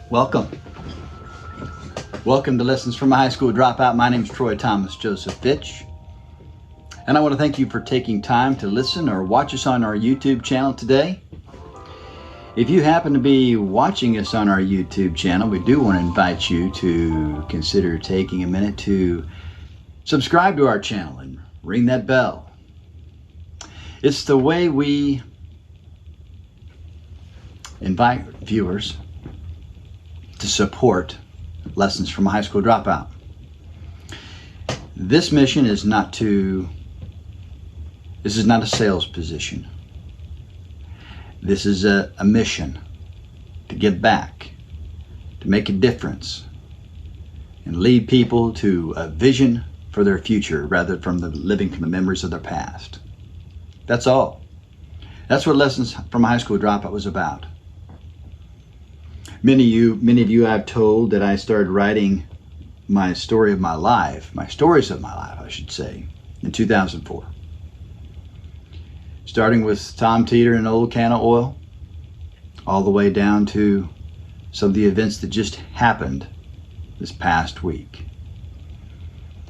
Welcome. Welcome to Lessons from a High School Dropout. My name is Troy Thomas Joseph Fitch, and I want to thank you for taking time to listen or watch us on our YouTube channel today. If you happen to be watching us on our YouTube channel, we do want to invite you to consider taking a minute to subscribe to our channel and ring that bell. It's the way we invite viewers to support Lessons from a High School Dropout. This mission is this is not a sales position. This is a mission to give back, to make a difference, and lead people to a vision for their future rather than living from the memories of their past. That's all. That's what Lessons from a High School Dropout was about. Many of you I've told that I started writing my stories of my life, I should say, in 2004. Starting with Tom Teeter and Old Can of Oil, all the way down to some of the events that just happened this past week.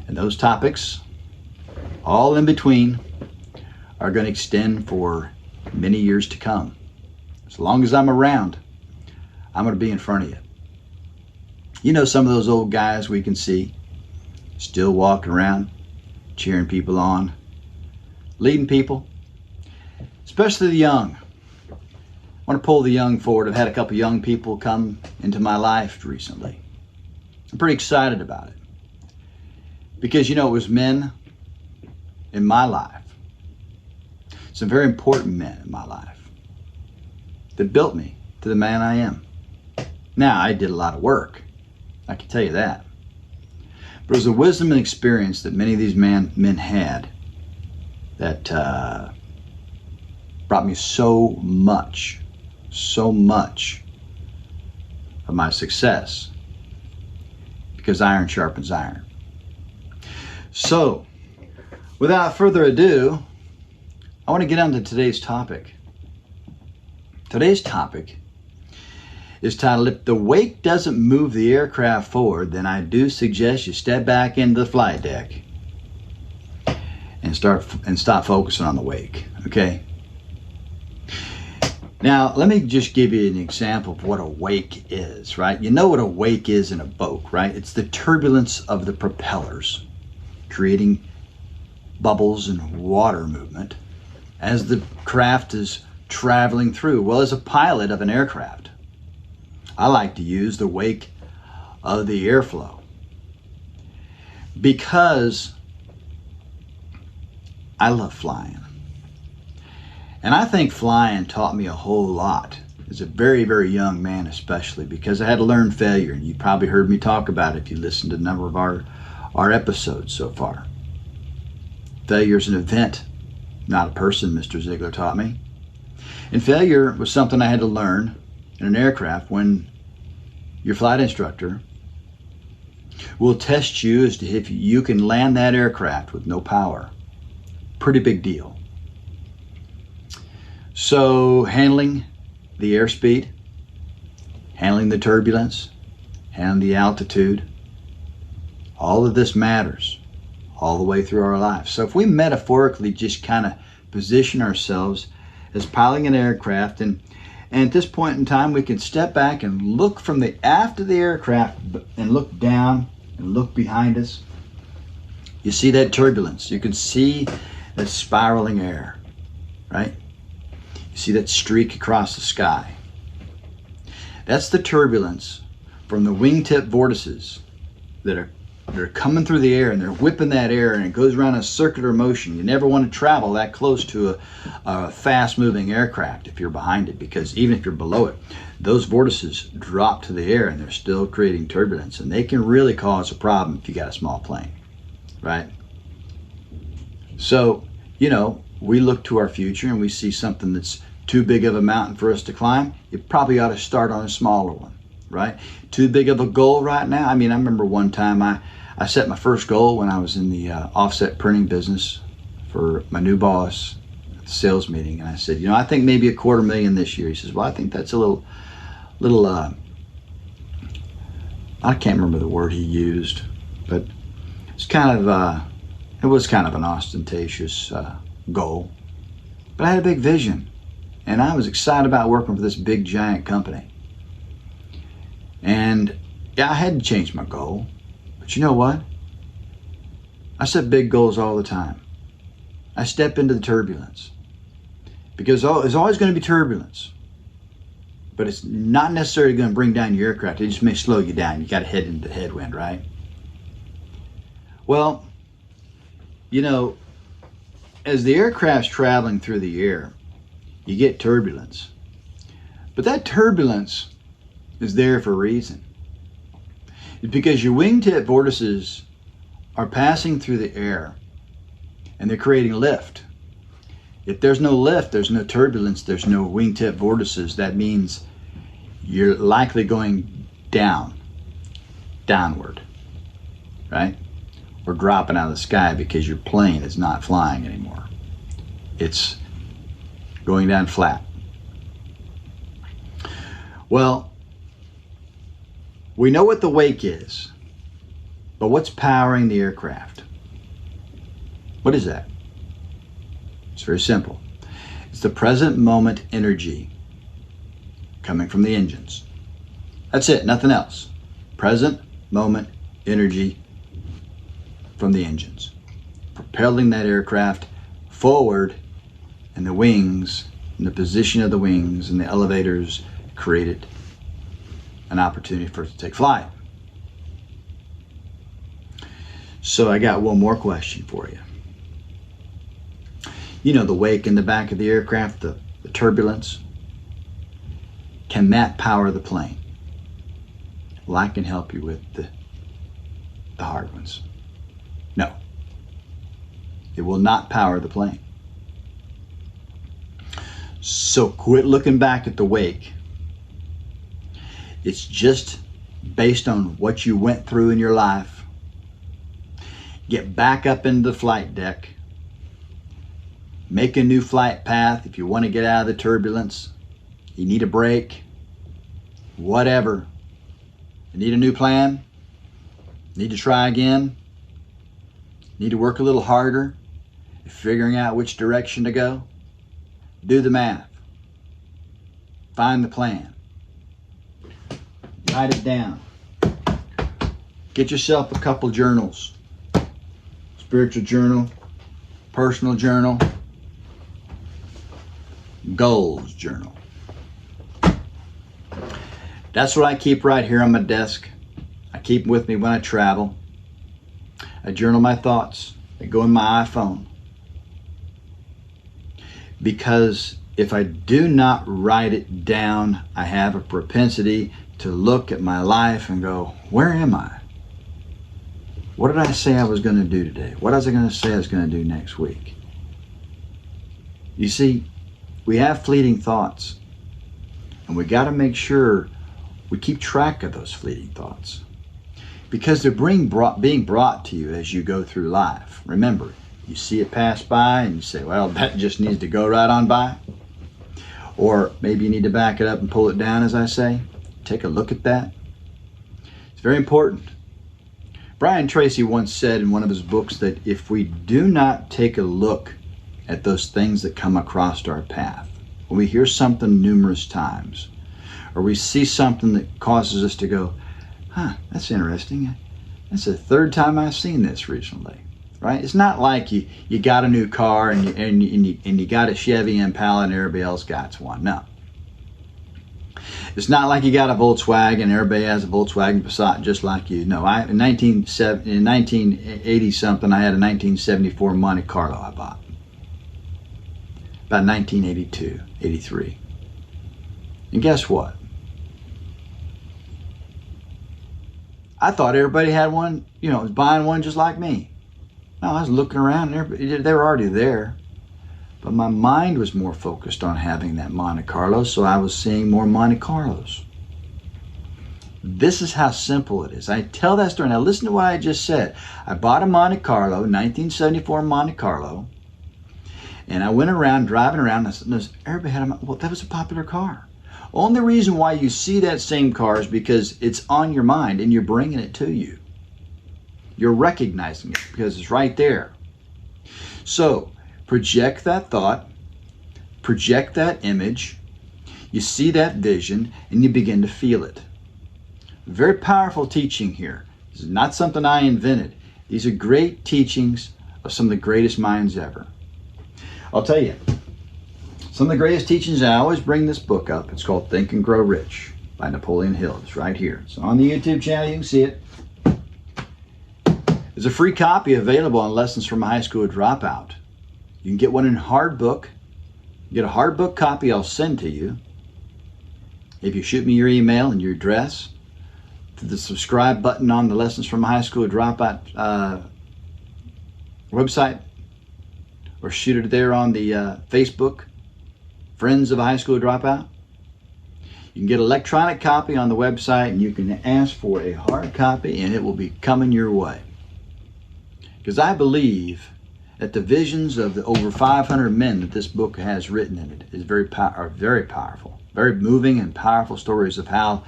And those topics, all in between, are going to extend for many years to come. As long as I'm around, I'm going to be in front of you. You know, some of those old guys we can see still walking around, cheering people on, leading people, especially the young. I want to pull the young forward. I've had a couple young people come into my life recently. I'm pretty excited about it because, you know, it was men in my life, some very important men in my life, that built me to the man I am. Now, I did a lot of work, I can tell you that. But it was the wisdom and experience that many of these men had that brought me so much of my success, because iron sharpens iron. So, without further ado, I want to get on to today's topic. Today's topic is titled, If the Wake Doesn't Move the Aircraft Forward, then I do suggest you step back into the flight deck and stop focusing on the wake, okay? Now, let me just give you an example of what a wake is, right? You know what a wake is in a boat, right? It's the turbulence of the propellers, creating bubbles and water movement as the craft is traveling through. Well, as a pilot of an aircraft, I like to use the wake of the airflow because I love flying. And I think flying taught me a whole lot as a very, very young man, especially because I had to learn failure. And you probably heard me talk about it if you listened to a number of our episodes so far. Failure is an event, not a person, Mr. Ziegler taught me. And failure was something I had to learn in an aircraft when your flight instructor will test you as to if you can land that aircraft with no power. Pretty big deal. So handling the airspeed, handling the turbulence, handling the altitude, all of this matters all the way through our lives. So if we metaphorically just kind of position ourselves as piloting an aircraft, and at this point in time, we can step back and look from the aft of the aircraft and look down and look behind us. You see that turbulence. You can see that spiraling air, right? You see that streak across the sky. That's the turbulence from the wingtip vortices that are coming through the air, and they're whipping that air, and it goes around in a circular motion. You never want to travel that close to a fast-moving aircraft if you're behind it, because even if you're below it, those vortices drop to the air and they're still creating turbulence, and they can really cause a problem if you got a small plane, right? So, you know, we look to our future and we see something that's too big of a mountain for us to climb. You probably ought to start on a smaller one, right? Too big of a goal right now. I mean, I remember one time I set my first goal when I was in the offset printing business for my new boss at the sales meeting. And I said, you know, I think maybe $250,000 this year. He says, well, I think that's a little I can't remember the word he used, but it's kind of, it was kind of an ostentatious goal. But I had a big vision, and I was excited about working for this big giant company. And yeah, I had to change my goal. But you know what? I set big goals all the time. I step into the turbulence. Because there's always going to be turbulence. But it's not necessarily going to bring down your aircraft. It just may slow you down. You got to head into the headwind, right? Well, you know, as the aircraft's traveling through the air, you get turbulence. But that turbulence is there for a reason. It's because your wingtip vortices are passing through the air and they're creating lift. If there's no lift, there's no turbulence, there's no wingtip vortices. That means you're likely going downward, right? Or dropping out of the sky because your plane is not flying anymore. It's going down flat. Well, we know what the wake is, but what's powering the aircraft? What is that? It's very simple. It's the present moment energy coming from the engines. That's it, nothing else. Present moment energy from the engines, propelling that aircraft forward, and the wings, and the position of the wings and the elevators created an opportunity for it to take flight. So I got one more question for you. You know the wake in the back of the aircraft, the turbulence? Can that power the plane? Well, I can help you with the hard ones. No, it will not power the plane. So quit looking back at the wake. It's just based on what you went through in your life. Get back up into the flight deck. Make a new flight path if you want to get out of the turbulence. You need a break. Whatever. You need a new plan. Need to try again. Need to work a little harder at figuring out which direction to go. Do the math. Find the plan. Write it down. Get yourself a couple journals. Spiritual journal, personal journal, goals journal. That's what I keep right here on my desk. I keep them with me when I travel. I journal my thoughts. They go in my iPhone. Because if I do not write it down, I have a propensity to look at my life and go, where am I? What did I say I was going to do today? What was I going to say I was going to do next week? You see, we have fleeting thoughts, and we got to make sure we keep track of those fleeting thoughts, because they're being brought to you as you go through life. Remember, you see it pass by and you say, well, that just needs to go right on by. Or maybe you need to back it up and pull it down, as I say. Take a look at that. It's very important. Brian Tracy once said in one of his books that if we do not take a look at those things that come across our path, when we hear something numerous times, or we see something that causes us to go, that's interesting. That's the third time I've seen this recently, right? It's not like you got a new car and you got a Chevy Impala and everybody else got one. No. It's not like you got a Volkswagen and everybody has a Volkswagen Passat just like you. No, in 1980 something, I had a 1974 Monte Carlo I bought. About 1982, 83. And guess what? I thought everybody had one, was buying one just like me. No, I was looking around and they were already there. But my mind was more focused on having that Monte Carlo, so I was seeing more Monte Carlos. This is how simple it is. I tell that story. Now listen to what I just said. I bought a Monte Carlo, 1974 Monte Carlo, and I went around, driving around, and everybody had well, that was a popular car. Only reason why you see that same car is because it's on your mind and you're bringing it to you. You're recognizing it because it's right there. So project that thought, project that image, you see that vision, and you begin to feel it. Very powerful teaching here. This is not something I invented. These are great teachings of some of the greatest minds ever. I'll tell you, some of the greatest teachings, I always bring this book up. It's called Think and Grow Rich by Napoleon Hill. It's right here. It's on the YouTube channel. You can see it. There's a free copy available on Lessons from a High School Dropout. You can get one in hard book. You get a hard book copy I'll send to you. If you shoot me your email and your address to the subscribe button on the Lessons from a High School Dropout website, or shoot it there on the Facebook, Friends of a High School Dropout. You can get an electronic copy on the website, and you can ask for a hard copy, and it will be coming your way. Because I believe that the visions of the over 500 men that this book has written in it is very powerful, very moving and powerful stories of how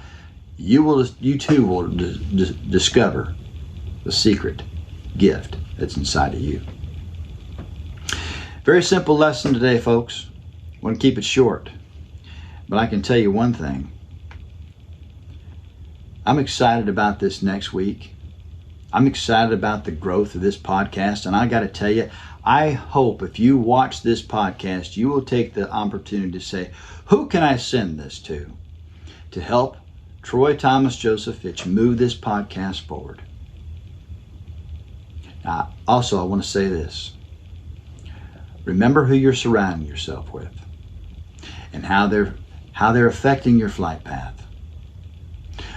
you too will discover the secret gift that's inside of you. Very simple lesson today, folks. I want to keep it short, but I can tell you one thing. I'm excited about this next week. I'm excited about the growth of this podcast, and I got to tell you, I hope if you watch this podcast, you will take the opportunity to say, who can I send this to help Troy Thomas Joseph Fitch move this podcast forward? Now, also, I want to say this. Remember who you're surrounding yourself with and how they're affecting your flight path.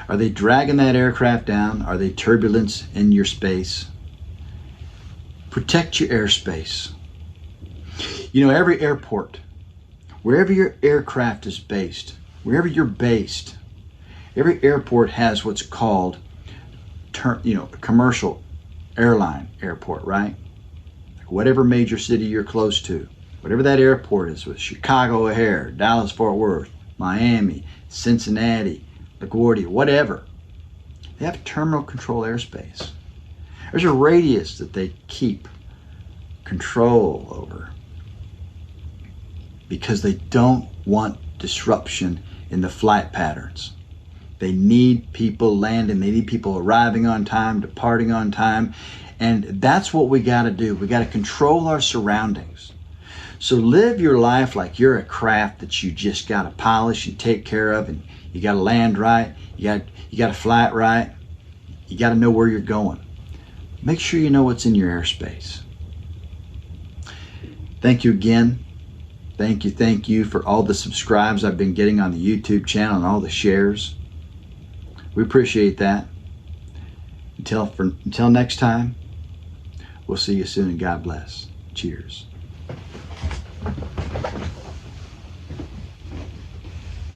Are they dragging that aircraft down? Are they turbulence in your space? Protect your airspace. You know, every airport, wherever your aircraft is based, wherever you're based, every airport has what's called, a commercial airline airport, right? Like whatever major city you're close to, whatever that airport is, with Chicago O'Hare, Dallas Fort Worth, Miami, Cincinnati, LaGuardia, whatever. They have terminal control airspace. There's a radius that they keep control over because they don't want disruption in the flight patterns. They need people landing. They need people arriving on time, departing on time. And that's what we got to do. We got to control our surroundings. So live your life like you're a craft that you just got to polish and take care of, and you got to land right. You got to fly it right. You got to know where you're going. Make sure you know what's in your airspace. Thank you again. Thank you for all the subscribes I've been getting on the YouTube channel and all the shares. We appreciate that. Until next time, we'll see you soon, and God bless. Cheers.